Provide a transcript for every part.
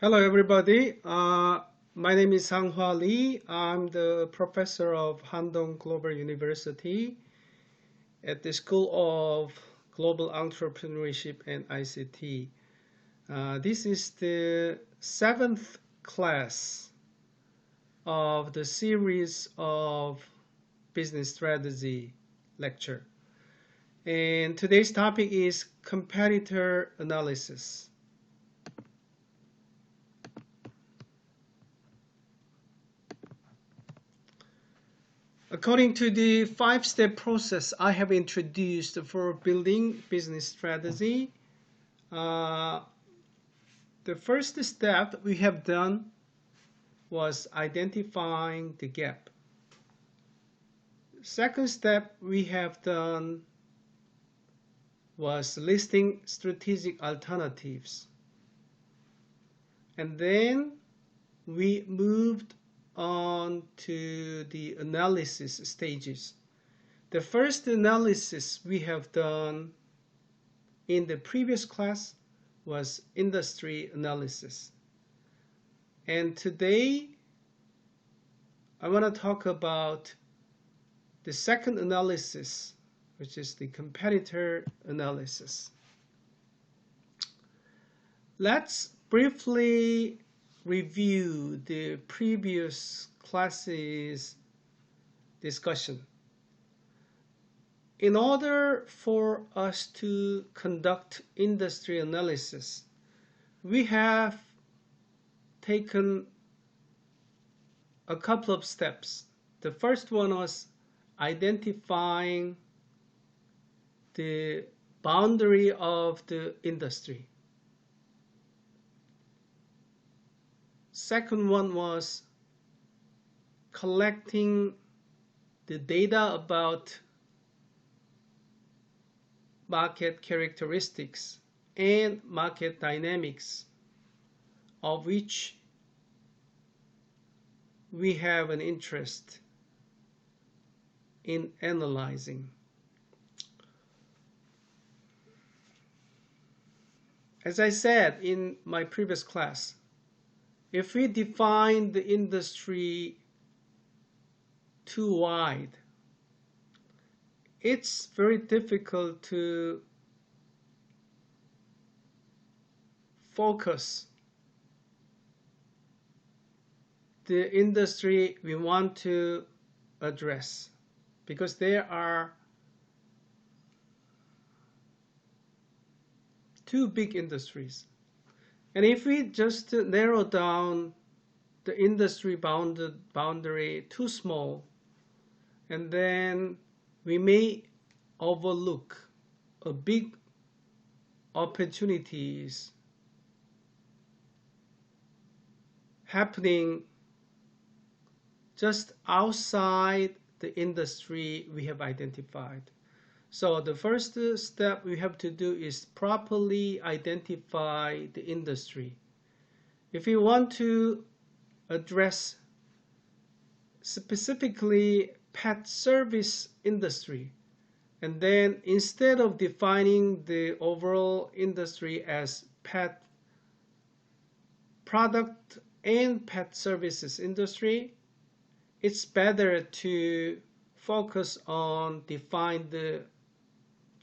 Hello, everybody. My name is Sang-Hwa Lee. I'm the professor of Handong Global University at the School of Global Entrepreneurship and ICT. This is the 7th class of the series of business strategy lecture. And today's topic is competitor analysis. According to the 5-step process I have introduced for building business strategy, the first step we have done was identifying the gap. Second step we have done was listing strategic alternatives. And then we moved on to the analysis stages. The first analysis we have done in the previous class was industry analysis. And today I want to talk about the second analysis, which is the competitor analysis. Let's briefly review the previous class's discussion. In order for us to conduct industry analysis, we have taken a couple of steps. The first one was identifying the boundary of the industry. Second one was collecting the data about market characteristics and market dynamics, of which we have an interest in analyzing. As I said in my previous class, if we define the industry too wide, it's very difficult to focus the industry we want to address, because there are two big industries. And if we just narrow down the industry boundary too small, and then we may overlook a big opportunities happening just outside the industry we have identified. So the first step we have to do is properly identify the industry. If you want to address specifically pet service industry, and then instead of defining the overall industry as pet product and pet services industry, it's better to focus on define the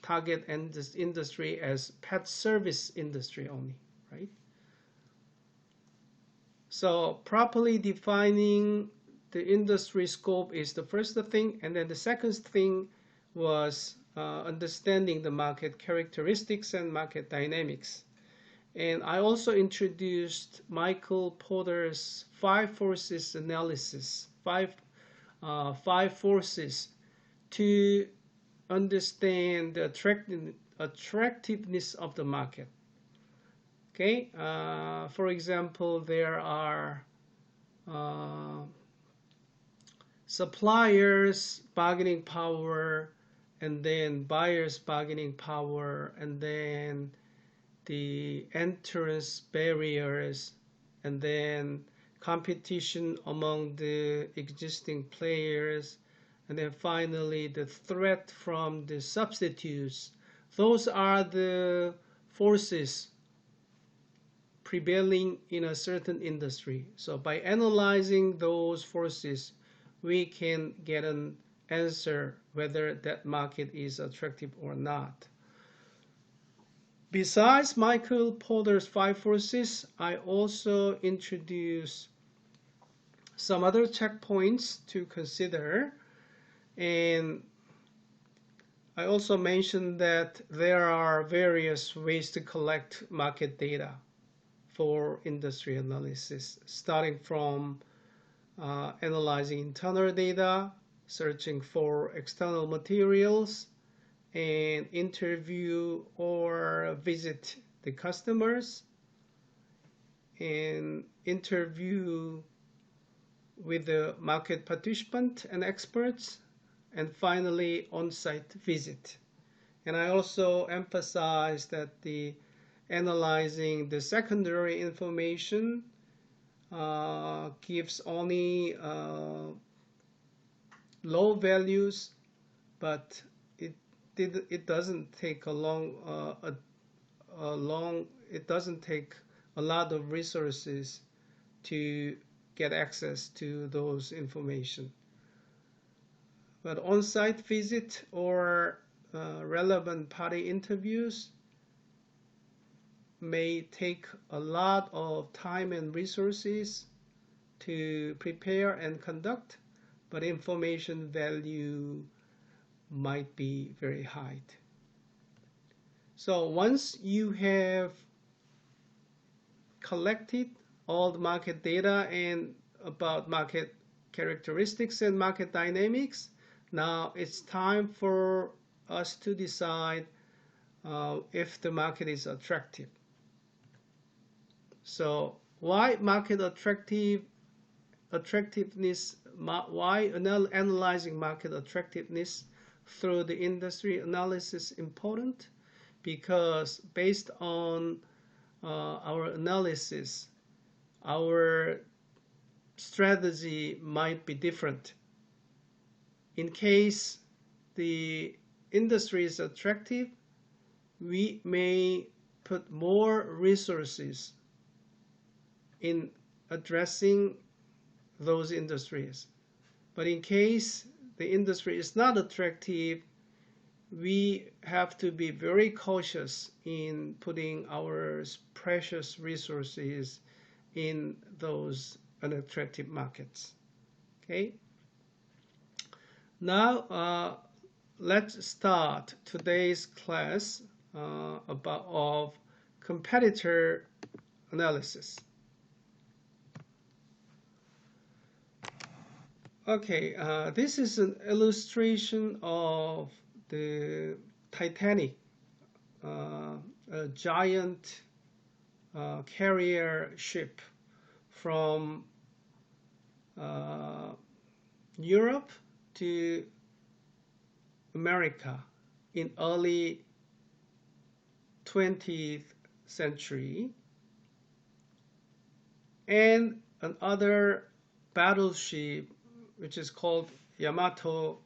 target and this industry as pet service industry only, right? So properly defining the industry scope is the first thing, and then the second thing was understanding the market characteristics and market dynamics. And I also introduced Michael Porter's 5 forces analysis, five forces to understand the attractiveness of the market. Okay, for example, there are suppliers' bargaining power, and then buyers' bargaining power, and then the entrance barriers, and then competition among the existing players, and then finally the threat from the substitutes. Those are the forces prevailing in a certain industry. So by analyzing those forces, we can get an answer whether that market is attractive or not. Besides Michael Porter's 5 forces, I also introduce some other checkpoints to consider, and I also mentioned that there are various ways to collect market data for industry analysis, starting from analyzing internal data, searching for external materials, and interview or visit the customers, and interview with the market participant and experts, and finally on-site visit. And I also emphasize that the analyzing the secondary information gives only low values, but it doesn't take it doesn't take a lot of resources to get access to those information. But on-site visit or relevant party interviews may take a lot of time and resources to prepare and conduct, but information value might be very high. So once you have collected all the market data and about market characteristics and market dynamics, now it's time for us to decide if the market is attractive. So why market attractiveness? Why analyzing market attractiveness through the industry analysis important? Because based on our analysis, our strategy might be different. In case the industry is attractive, we may put more resources in addressing those industries. But in case the industry is not attractive, we have to be very cautious in putting our precious resources in those unattractive markets. Okay. Now let's start today's class of competitor analysis. Okay, this is an illustration of the Titanic, a giant carrier ship from Europe to America in early 20th century, and another battleship which is called Yamato.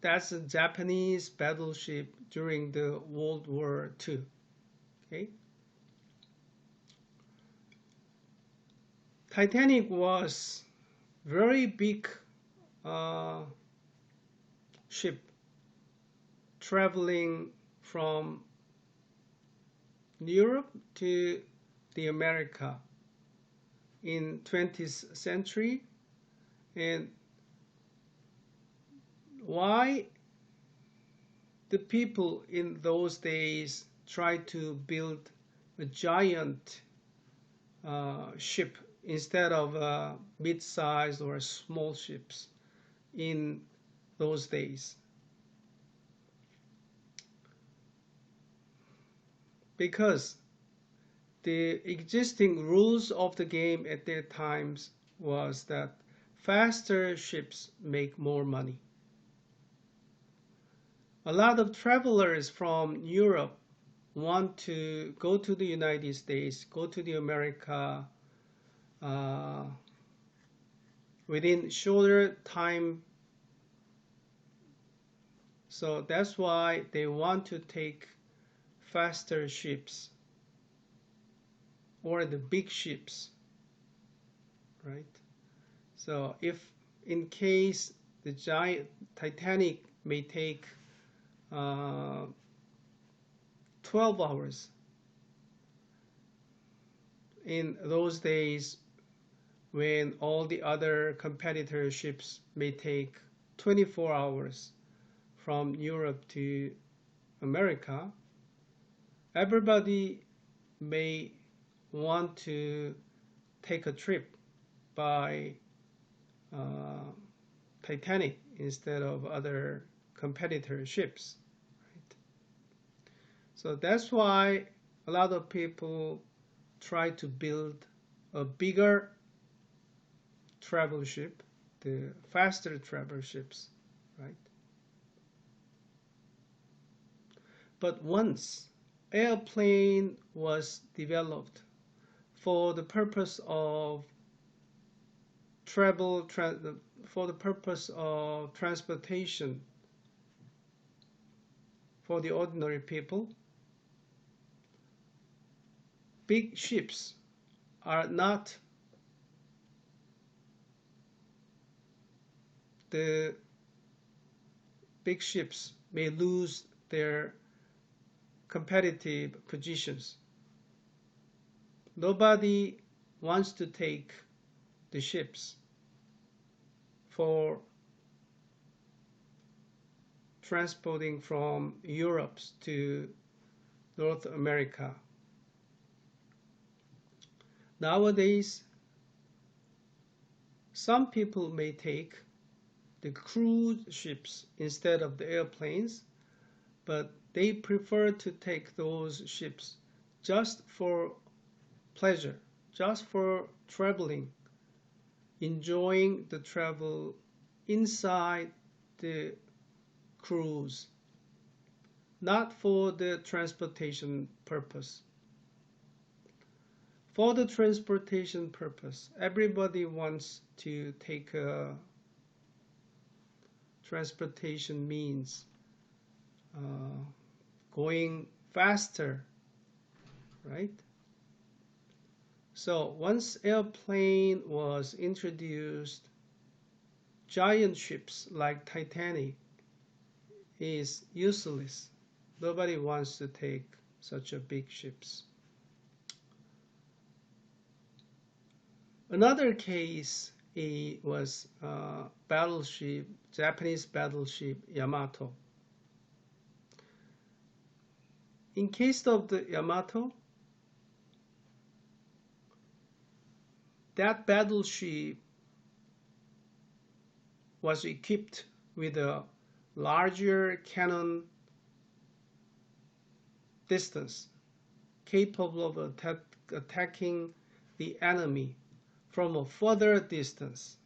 That's a Japanese battleship during the World War II. Okay. Titanic was very big ship traveling from Europe to the America in 20th century. And why the people in those days tried to build a giant ship instead of mid-sized or small ships in those days? Because the existing rules of the game at that times was that faster ships make more money. A lot of travelers from Europe want to go to the United States, go to the America within shorter time. So that's why they want to take faster ships or the big ships, right? So if in case the giant Titanic may take 12 hours, in those days when all the other competitor ships may take 24 hours from Europe to America, everybody may want to take a trip by Titanic instead of other competitor ships, right? So that's why a lot of people try to build a bigger travel ship, the faster travel ships, right? But once airplane was developed for the purpose of for the purpose of transportation for the ordinary people, big ships are not the big ships may lose their competitive positions. Nobody wants to take the ships for transporting from Europe to North America. Nowadays, some people may take the cruise ships instead of the airplanes, but they prefer to take those ships just for pleasure, just for traveling, enjoying the travel inside the cruise, not for the transportation purpose. For the transportation purpose, everybody wants to take a transportation means going faster, right? So once airplane was introduced, giant ships like Titanic is useless. Nobody wants to take such a big ships. Another case was battleship, Japanese battleship Yamato. In case of the Yamato, that battleship was equipped with a larger cannon distance, capable of attacking the enemy from a further distance.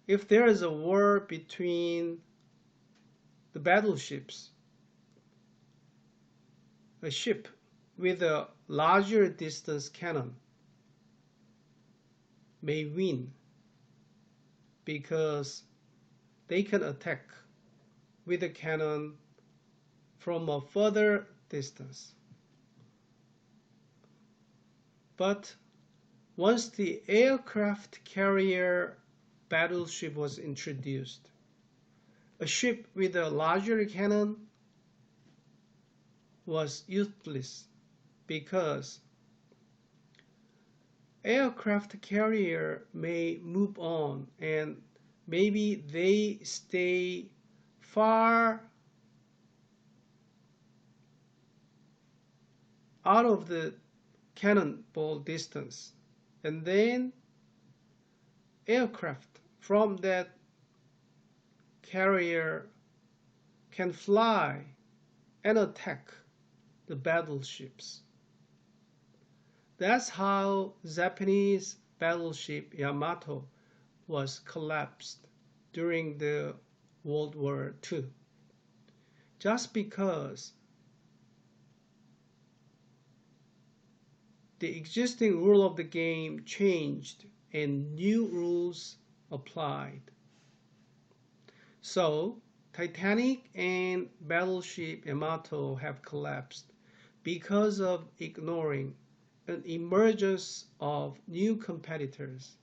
If there is a war between the battleships, a ship with a larger distance cannon may win because they can attack with a cannon from a further distance. But once the aircraft carrier battleship was introduced, a ship with a larger cannon was useless because aircraft carrier may move on and maybe they stay far out of the cannonball distance, and then aircraft from that carrier can fly and attack the battleships. That's how Japanese battleship Yamato was collapsed during the World War II. Just because the existing rule of the game changed and new rules applied. So Titanic and battleship Yamato have collapsed because of ignoring an emergence of new competitors